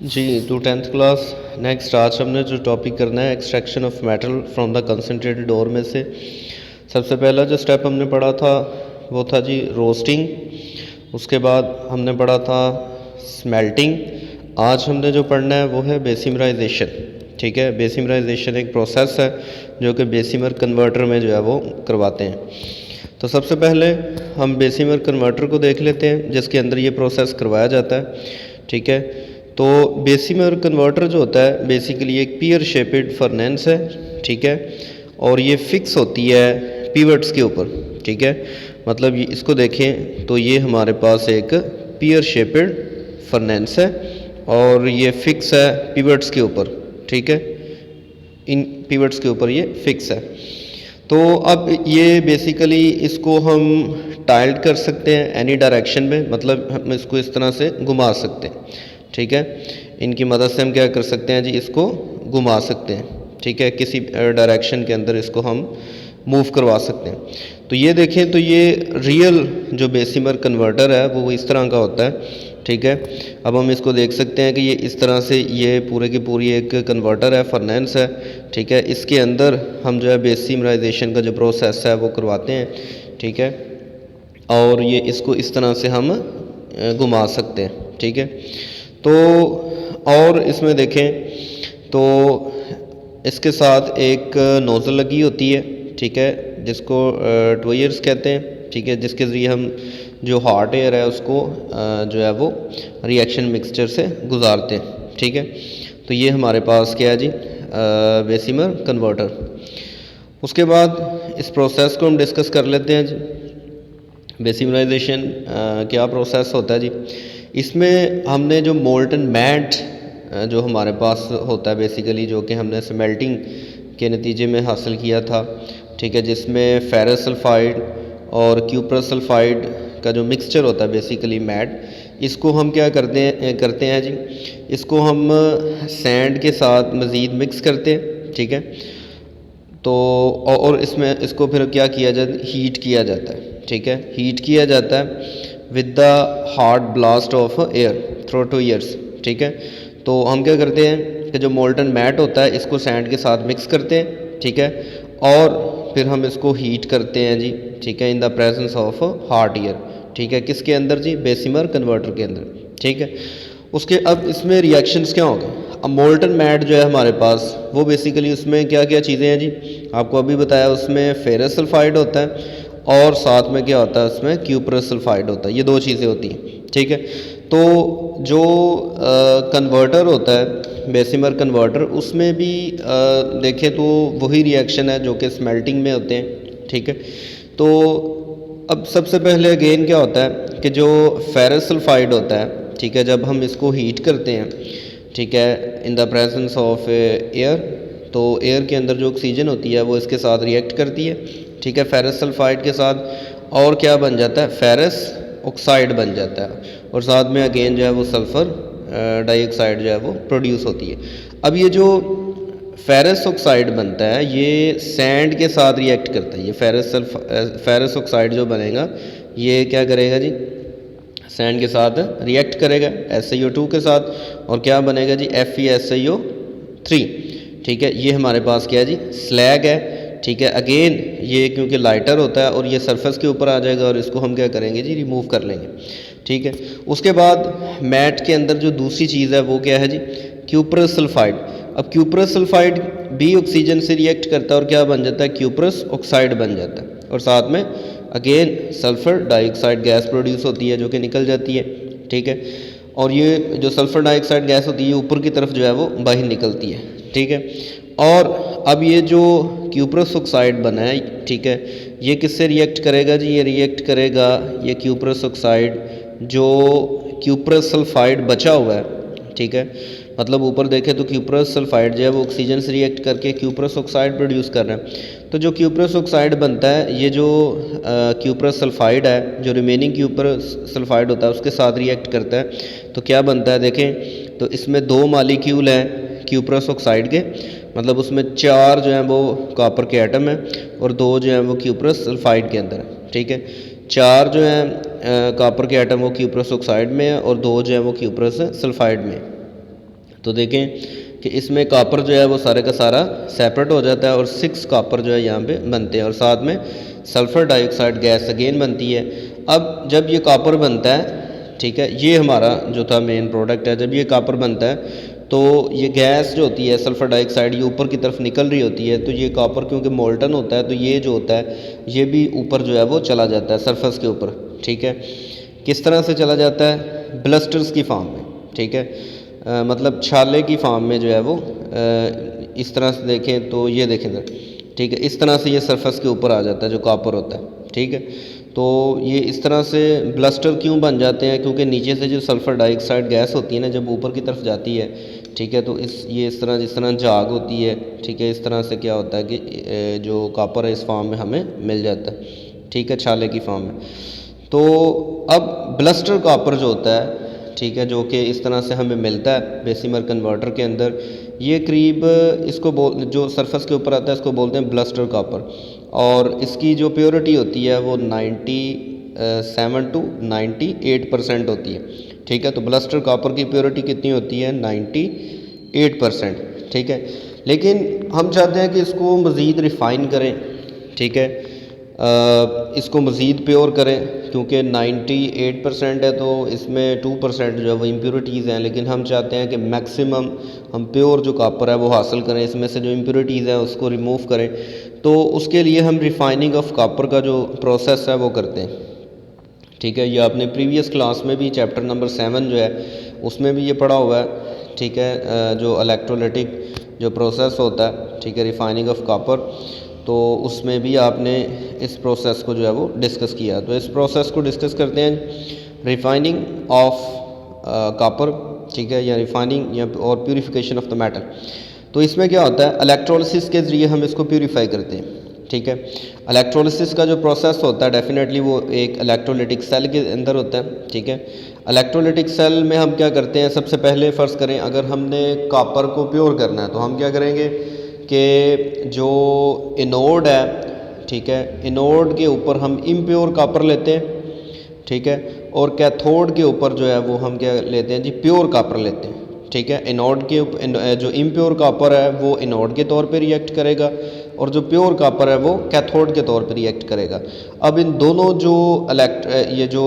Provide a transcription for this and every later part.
जी तो 10th class next आज हमने जो टॉपिक करना है extraction of metal from the concentrated ore में से सबसे पहला जो स्टेप हमने पढ़ा था वो था जी रोस्टिंग। उसके बाद हमने पढ़ा था स्मेल्टिंग। आज हमने जो पढ़ना है वो है बेसिमराइजेशन। ठीक है, बेसिमराइजेशन एक प्रोसेस है जो कि बेसिमर कन्वर्टर में जो है वो करवाते हैं। तो सबसे पहले हम बेसिमर कन्वर्टर को देख लेते हैं जिसके अंदर ये प्रोसेस करवाया जाता है। ठीक है, तो बेसिमर कन्वर्टर जो होता है बेसिकली एक पियर शेपेड फर्नेंस है। ठीक है, और ये फिक्स होती है पिवट्स के ऊपर। ठीक है, मतलब ये इसको देखें तो ये हमारे पास एक पियर शेपेड फर्नेंस है और ये फिक्स है पिवट्स के ऊपर। ठीक है, इन पिवट्स के ऊपर ये फिक्स है। तो अब ये बेसिकली इसको हम टाइल्ड कर सकते हैं एनी डायरेक्शन में, मतलब हम इसको इस तरह से घुमा सकते हैं। ठीक है, इनकी मदद से हम क्या कर सकते हैं जी, इसको घुमा सकते हैं। ठीक है, किसी डायरेक्शन के अंदर इसको हम मूव करवा सकते हैं। तो ये देखें तो ये रियल जो बेसिमर कन्वर्टर है वो इस तरह का होता है। ठीक है, अब हम इसको देख सकते हैं कि ये इस तरह से ये पूरे की पूरी एक कन्वर्टर है, फर्नेंस है। ठीक है, इसके अंदर हम जो है बेसिमराइजेशन का जो प्रोसेस है वो करवाते हैं। ठीक है, और ये इसको इस तरह से हम घुमा सकते हैं। ठीक है, तो और इसमें देखें तो इसके साथ एक नोज़ल लगी होती है। ठीक है, जिसको ट्वायर्स कहते हैं। ठीक है, जिसके ज़रिए हम जो हॉट एयर है उसको जो है वो रिएक्शन मिक्सचर से गुजारते हैं। ठीक है, तो ये हमारे पास क्या है जी, बेसिमर कन्वर्टर। उसके बाद इस प्रोसेस को हम डिस्कस कर लेते हैं जी। बेसिमराइजेशन क्या प्रोसेस होता है जी, इसमें हमने जो मोल्टन मैट जो हमारे पास होता है बेसिकली, जो कि हमने स्मेल्टिंग के नतीजे में हासिल किया था। ठीक है, जिसमें फेरस सल्फाइड और क्यूप्रस सल्फाइड का जो मिक्सचर होता है बेसिकली मैट, इसको हम क्या करते हैं जी, इसको हम सैंड के साथ मज़ीद मिक्स करते हैं। ठीक है, तो और इसमें इसको फिर क्या किया जाता है, हीट किया जाता है। ठीक है, हीट किया जाता है with the hard blast of air through 2 years. ठीक है, तो हम क्या करते हैं कि जो मोल्टन मैट होता है इसको सैंड के साथ मिक्स करते हैं। ठीक है, और फिर हम इसको हीट करते हैं जी। ठीक है, in the presence of hard air. ठीक है, किसके अंदर जी, बेसिमर कन्वर्टर के अंदर। ठीक है, उसके अब इसमें रिएक्शंस क्या होंगे। अब मोल्टन मैट जो है हमारे पास वो बेसिकली उसमें क्या क्या चीज़ें हैं जी, आपको अभी बताया, उसमें फेरस सल्फाइड होता है और साथ में क्या होता है, उसमें क्यूप्रस सल्फाइड होता है। ये 2 चीज़ें होती हैं। ठीक है, तो जो कन्वर्टर होता है बेसिमर कन्वर्टर, उसमें भी देखें तो वही रिएक्शन है जो कि स्मेल्टिंग में होते हैं। ठीक है, तो अब सबसे पहले अगेन क्या होता है कि जो फेरस सल्फाइड होता है, ठीक है, जब हम इसको हीट करते हैं, ठीक है, in the presence of air, तो एयर के अंदर जो ऑक्सीजन होती है वो इसके साथ रिएक्ट करती है। ठीक है, फेरस सल्फाइड के साथ, और क्या बन जाता है, फेरस ऑक्साइड बन जाता है, और साथ में अगेन जो है वो सल्फ़र डाइऑक्साइड जो है वो प्रोड्यूस होती है। अब ये जो फेरस ऑक्साइड बनता है ये सैंड के साथ रिएक्ट करता है। ये फेरस ऑक्साइड जो बनेगा ये क्या करेगा जी, सैंड के साथ रिएक्ट करेगा SiO2 के साथ, और क्या बनेगा जी, FeSiO3। ठीक है, ये हमारे पास क्या है जी, स्लैग है। ठीक है, अगेन ये क्योंकि लाइटर होता है और ये सरफेस के ऊपर आ जाएगा और इसको हम क्या करेंगे जी, रिमूव कर लेंगे। ठीक है, उसके बाद मैट के अंदर जो दूसरी चीज़ है वो क्या है जी, क्यूप्रस सल्फाइड। अब क्यूप्रस सल्फाइड भी ऑक्सीजन से रिएक्ट करता है और क्या बन जाता है, क्यूप्रस ऑक्साइड बन जाता है, और साथ में again sulphur dioxide gas produce होती है जो कि निकल जाती है। ठीक है, और ये जो सल्फ़र डाइऑक्साइड गैस होती है ऊपर की तरफ जो है वो बाहर निकलती है। ठीक है, और अब ये जो क्यूप्रस ऑक्साइड बना है, ठीक है, ये किससे रिएक्ट करेगा जी, ये रिएक्ट करेगा ये क्यूप्रस ऑक्साइड जो क्यूप्रस सल्फाइड बचा हुआ है। ठीक है, मतलब ऊपर देखें तो क्यूप्रस सल्फाइड जो है वो ऑक्सीजन से रिएक्ट करके क्यूप्रस ऑक्साइड प्रोड्यूस कर रहा है। तो जो क्यूप्रस ऑक्साइड बनता है, ये जो क्यूप्रस सल्फाइड है, जो रिमेनिंग क्यूप्रस सल्फाइड होता है उसके साथ रिएक्ट करता है, तो क्या बनता है देखें, तो इसमें 2 मॉलिक्यूल हैं क्यूप्रस ऑक्साइड के, मतलब उसमें 4 जो हैं वो कॉपर के एटम हैं और 2 जो हैं वो क्यूप्रस सल्फाइड के अंदर है। ठीक है, 4 जो हैं कॉपर के एटम वो क्यूप्रस ऑक्साइड में है और 2 जो हैं वो क्यूप्रस सल्फाइड में। तो देखें कि इसमें कॉपर जो है वो सारे का सारा सेपरेट हो जाता है और 6 कॉपर जो है यहाँ पे बनते हैं और साथ में सल्फ़र डाइऑक्साइड गैस अगेन बनती है। अब जब ये कॉपर बनता है, ठीक है, ये हमारा जो था मेन प्रोडक्ट है, जब ये कॉपर बनता है तो ये गैस जो होती है सल्फ़र डाइऑक्साइड ये ऊपर की तरफ निकल रही होती है, तो ये कॉपर क्योंकि मोल्टन होता है तो ये जो होता है ये भी ऊपर जो है वो चला जाता है सरफेस के ऊपर, ठीक है। किस तरह से चला जाता है? ब्लस्टर्स की फॉर्म में, ठीक है, मतलब छाले की फॉर्म में जो है वो इस तरह से देखें तो ये देखें सर, ठीक है, इस तरह से ये सरफेस के ऊपर आ जाता है जो कॉपर होता है, ठीक है। तो ये इस तरह से ब्लस्टर क्यों बन जाते हैं? क्योंकि नीचे से जो सल्फ़र डाइऑक्साइड गैस होती है ना, जब ऊपर की तरफ जाती है, ठीक है, तो ये इस तरह जिस तरह झाग होती है, ठीक है, इस तरह से क्या होता है कि जो कॉपर है इस फॉर्म में हमें मिल जाता है, ठीक है, छाले की फॉर्म में। तो अब ब्लस्टर कॉपर जो होता है, ठीक है, जो कि इस तरह से हमें मिलता है बेसिमर कन्वर्टर के अंदर, ये करीब इसको जो सरफेस के ऊपर आता है इसको बोलते हैं ब्लस्टर कॉपर, और इसकी जो प्योरिटी होती है वो 97 to 98% होती है, ठीक है। तो ब्लस्टर कॉपर की प्योरिटी कितनी होती है? 98%, ठीक है। लेकिन हम चाहते हैं कि इसको मज़ीद रिफ़ाइन करें, ठीक है, इसको मज़ीद प्योर करें, क्योंकि 98% है तो इसमें 2% जो है वो इम्प्योरिटीज़ हैं, लेकिन हम चाहते हैं कि मैक्सिमम हम प्योर जो कॉपर है वो हासिल करें, इसमें से जो इम्प्योरिटीज़ हैं उसको रिमूव करें। तो उसके लिए हम रिफ़ाइनिंग ऑफ कॉपर का जो प्रोसेस है वो करते हैं, ठीक है। ये आपने प्रीवियस क्लास में भी चैप्टर नंबर 7 जो है उसमें भी ये पढ़ा हुआ है, ठीक है, जो इलेक्ट्रोलाइटिक जो प्रोसेस होता है, ठीक है, रिफ़ाइनिंग ऑफ कॉपर, तो उसमें भी आपने इस प्रोसेस को जो है वो डिस्कस किया। तो इस प्रोसेस को डिस्कस करते हैं, रिफ़ाइनिंग ऑफ कॉपर, ठीक है, या रिफ़ाइनिंग या और प्यूरिफिकेशन ऑफ द मेटल। तो इसमें क्या होता है? इलेक्ट्रोलिसिस के ज़रिए हम इसको प्यूरीफाई करते हैं, ठीक है। इलेक्ट्रोलिसिस का जो प्रोसेस होता है डेफिनेटली वो एक इलेक्ट्रोलाइटिक सेल के अंदर होता है, ठीक है। इलेक्ट्रोलाइटिक सेल में हम क्या करते हैं? सबसे पहले फ़र्ज़ करें अगर हमने कॉपर को प्योर करना है तो हम क्या करेंगे कि जो एनोड है, ठीक है, एनोड के ऊपर हम इम्प्योर कॉपर लेते हैं, ठीक है, और कैथोड के ऊपर जो है वो हम क्या लेते हैं जी? प्योर कॉपर लेते हैं, ठीक है। एनोड के जो इम्प्योर कॉपर है वो एनोड के तौर पे रिएक्ट करेगा और जो प्योर कॉपर है वो कैथोड के तौर पे रिएक्ट करेगा। अब इन दोनों जो ये जो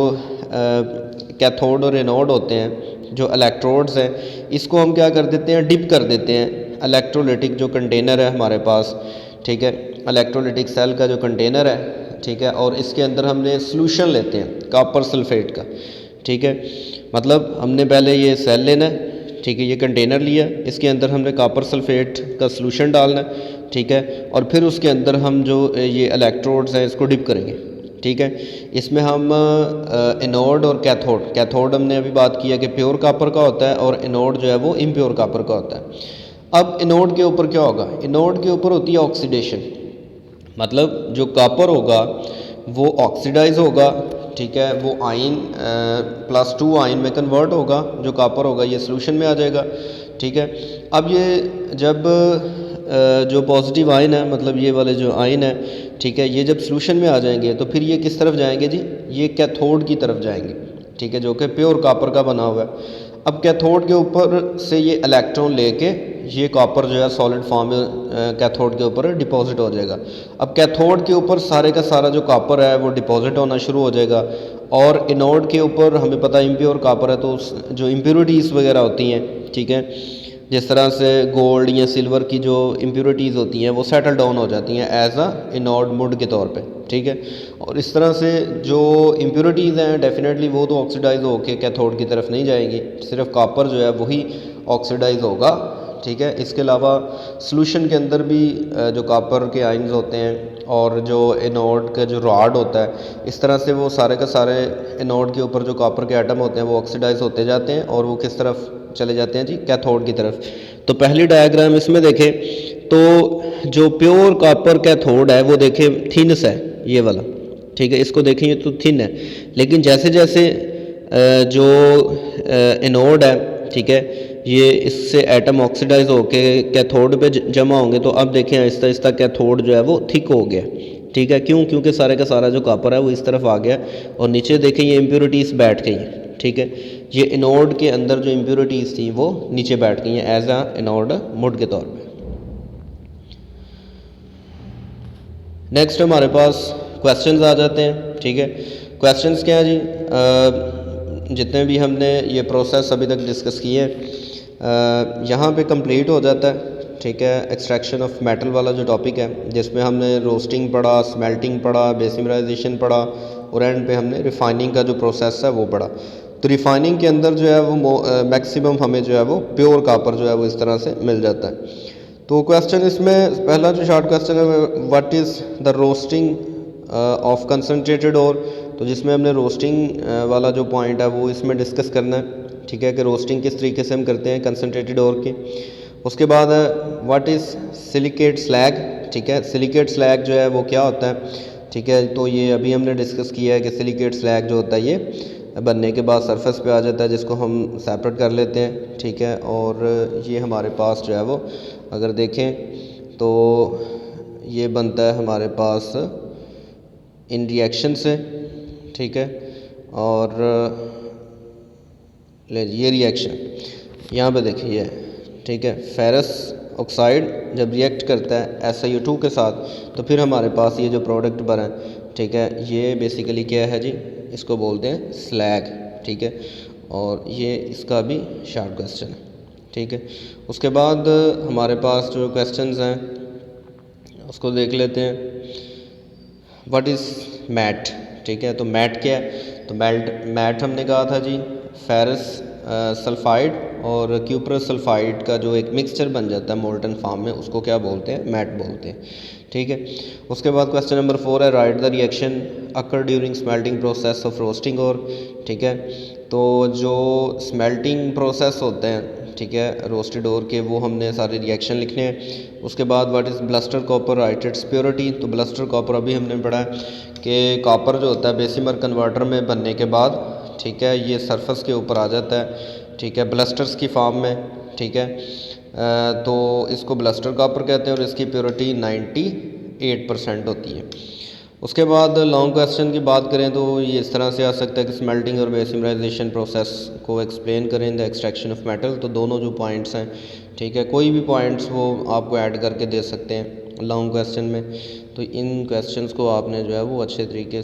कैथोड और एनोड होते हैं, जो इलेक्ट्रोड्स हैं, इसको हम क्या कर देते हैं? डिप कर देते हैं इलेक्ट्रोलाइटिक जो कंटेनर है हमारे पास, ठीक है, इलेक्ट्रोलाइटिक सेल का जो कंटेनर है, ठीक है, और इसके अंदर हमने सोल्यूशन लेते हैं कॉपर सल्फेट का, ठीक है। मतलब हमने पहले ये सेल लेना है, ठीक है, ये कंटेनर लिया, इसके अंदर हमने कॉपर सल्फेट का सोल्यूशन डालना है, ठीक है, और फिर उसके अंदर हम जो ये इलेक्ट्रोड्स हैं इसको डिप करेंगे, ठीक है। इसमें हम एनोड और कैथोड हमने अभी बात किया कि प्योर कॉपर का होता है और एनोड जो है वो इम्प्योर कॉपर का होता है। अब एनोड के ऊपर क्या होगा? एनोड के ऊपर होती है ऑक्सीडेशन, मतलब जो कॉपर होगा वो ऑक्सीडाइज होगा, ठीक है, वो आयन +2 आयन में कन्वर्ट होगा, जो कॉपर होगा ये सोल्यूशन में आ जाएगा, ठीक है। अब ये जब जो पॉजिटिव आयन है, मतलब ये वाले जो आयन है, ठीक है, ये जब सोल्यूशन में आ जाएंगे तो फिर ये किस तरफ जाएंगे जी? ये कैथोड की तरफ जाएंगे, ठीक है, जो कि प्योर कॉपर का बना हुआ है। अब कैथोड के ऊपर से ये इलेक्ट्रॉन लेके ये कॉपर जो है सॉलिड फॉर्म में कैथोड के ऊपर डिपॉजिट हो जाएगा। अब कैथोड के ऊपर सारे का सारा जो कॉपर है वो डिपॉजिट होना शुरू हो जाएगा और एनोड के ऊपर हमें पता है इम्प्योर कॉपर है, तो जो इम्प्योरिटीज़ वगैरह होती हैं, ठीक है, जिस तरह से गोल्ड या सिल्वर की जो इम्प्योरिटीज़ होती हैं वो सेटल डाउन हो जाती हैं एज अ एनोड मुड के तौर पे, ठीक है। और इस तरह से जो इम्प्योरिटीज़ हैं डेफिनेटली वो तो ऑक्सीडाइज होके कैथोड की तरफ नहीं जाएंगी, सिर्फ कॉपर जो है वही ऑक्सीडाइज होगा, ठीक है। इसके अलावा सॉल्यूशन के अंदर भी जो कॉपर के आयन्स होते हैं और जो एनोड का जो रॉड होता है, इस तरह से वो सारे का सारे एनोड के ऊपर जो कॉपर के एटम होते हैं वो ऑक्सीडाइज होते जाते हैं और वो किस तरफ चले जाते हैं जी? कैथोड की तरफ। तो पहली डायग्राम इसमें देखें तो जो प्योर कॉपर कैथोड है वो देखें थिनस है ये वाला, ठीक है, इसको देखें ये तो थिन है, लेकिन जैसे जैसे जो एनोड है, ठीक है, ये इससे एटम ऑक्सीडाइज होके कैथोड पे जमा होंगे, तो अब देखें आहिस्ता आहिस्ता कैथोड जो है वो थिक हो गया, ठीक है। क्यों? क्योंकि सारे का सारा जो कॉपर है वो इस तरफ आ गया और नीचे देखें ये इम्प्योरिटीज़ बैठ गई हैं, ठीक है। ये एनोड के अंदर जो इम्प्योरिटीज़ थी वो नीचे बैठ गई हैं एज अ एनोड मुड के तौर पे। नेक्स्ट हमारे पास क्वेश्चंस आ जाते हैं, ठीक है। क्वेश्चंस क्या है जी, जितने भी हमने ये प्रोसेस अभी तक डिस्कस किए हैं यहाँ पे कंप्लीट हो जाता है, ठीक है। एक्सट्रैक्शन ऑफ मेटल वाला जो टॉपिक है, जिसमें हमने रोस्टिंग पढ़ा, स्मेल्टिंग पढ़ा, बेसिमराइजेशन पढ़ा और एंड पे हमने रिफाइनिंग का जो प्रोसेस है वो पढ़ा। तो रिफाइनिंग के अंदर जो है वो मैक्सिमम हमें जो है वो प्योर कापर जो है वो इस तरह से मिल जाता है। तो क्वेश्चन इसमें पहला जो शॉर्ट क्वेश्चन है, what is the roasting of concentrated ore. तो जिसमें हमने रोस्टिंग वाला जो पॉइंट है वो इसमें डिस्कस करना है, ठीक है, कि रोस्टिंग किस तरीके से हम करते हैं कंसनट्रेटेड ओर की। उसके बाद व्हाट इज़ सिलिकेट स्लैग, ठीक है। सिलिकेट स्लैग जो है वो क्या होता है, ठीक है। तो ये अभी हमने डिस्कस किया है कि सिलिकेट स्लैग जो होता है ये बनने के बाद सरफेस पे आ जाता है, जिसको हम सेपरेट कर लेते हैं, ठीक है। और ये हमारे पास जो है वो अगर देखें तो ये बनता है हमारे पास इन रिएक्शन से, ठीक है। और ले ये रिएक्शन यहाँ पे देखिए, ठीक है। फेरस ऑक्साइड जब रिएक्ट करता है SiO2 के साथ तो फिर हमारे पास ये जो प्रोडक्ट बना है, ठीक है, ये बेसिकली क्या है जी, इसको बोलते हैं स्लैग, ठीक है। और ये इसका भी शॉर्ट क्वेश्चन है, ठीक है। उसके बाद हमारे पास जो क्वेश्चंस हैं उसको देख लेते हैं। व्हाट इज़ मैट, ठीक है। तो मैट क्या है, तो मैट हमने कहा था जी फेरस सल्फाइड और क्यूप्रस सल्फाइड का जो एक मिक्सचर बन जाता है मोल्टन फॉर्म में, उसको क्या बोलते हैं, मैट बोलते हैं, ठीक है। उसके बाद क्वेश्चन नंबर 4 है right the reaction occur during smelting process of roasting और, ठीक है। तो जो स्मेल्टिंग प्रोसेस होते हैं, ठीक है, रोस्टेड ओर के, वो हमने सारे रिएक्शन लिखने हैं। उसके बाद what is bluster copper right it's purity. तो ब्लस्टर कॉपर अभी हमने पढ़ा है कि कॉपर जो होता है बेसिमर कन्वर्टर में बनने के बाद, ठीक है, ये सरफेस के ऊपर आ जाता है, ठीक है, ब्लस्टर्स की फॉर्म में, ठीक है। तो इसको ब्लस्टर कॉपर कहते हैं और इसकी प्योरिटी 98% होती है। उसके बाद लॉन्ग क्वेश्चन की बात करें तो ये इस तरह से आ सकता है कि स्मेल्टिंग और बेसिमराइजेशन प्रोसेस को एक्सप्लेन करें द एक्सट्रैक्शन ऑफ मेटल। तो दोनों जो पॉइंट्स हैं, ठीक है, कोई भी पॉइंट्स वो आपको ऐड करके दे सकते हैं लॉन्ग क्वेश्चन में। तो इन क्वेश्चंस को आपने जो है वो अच्छे तरीके